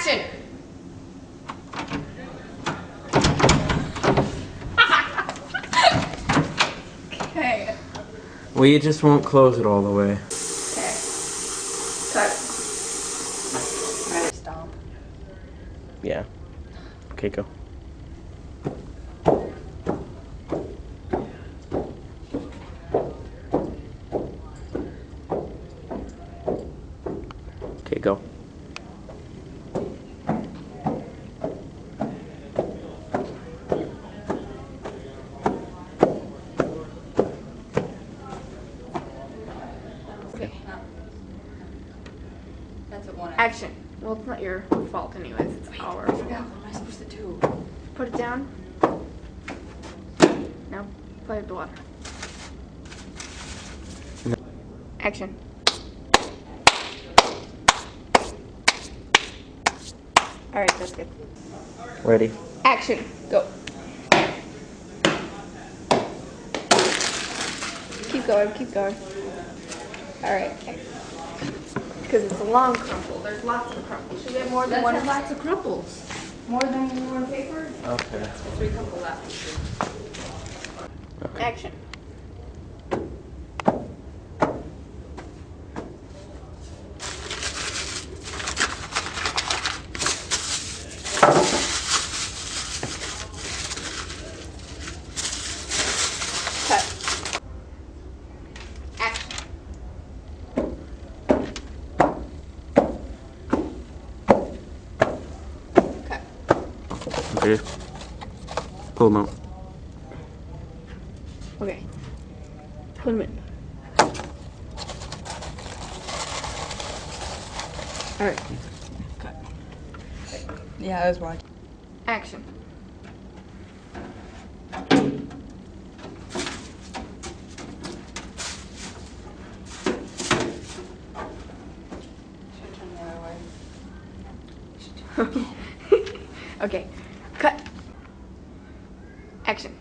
Action! Okay. We just won't close it all the way. Okay. Cut. Alright, stop. Yeah. Okay, go. Okay, go. Okay. That's a one. Action. Well, it's not your fault anyways. It's ours. I forgot. What am I supposed to do? Put it down. Now, play with the water. No. Action. Alright, that's good. Ready? Action. Go. Keep going, keep going. Alright. Because it's a long crumple. There's lots of crumples. Should we have more than one? Lots of crumples. More than one paper? Okay. There's 3 crumple left. Okay. Action. Cut. Action. Cut. Okay. Pull them out. Okay. Put them in. Alright. Cut. Yeah, that was one. Action. Should turn the other way. Okay. Cut. Action.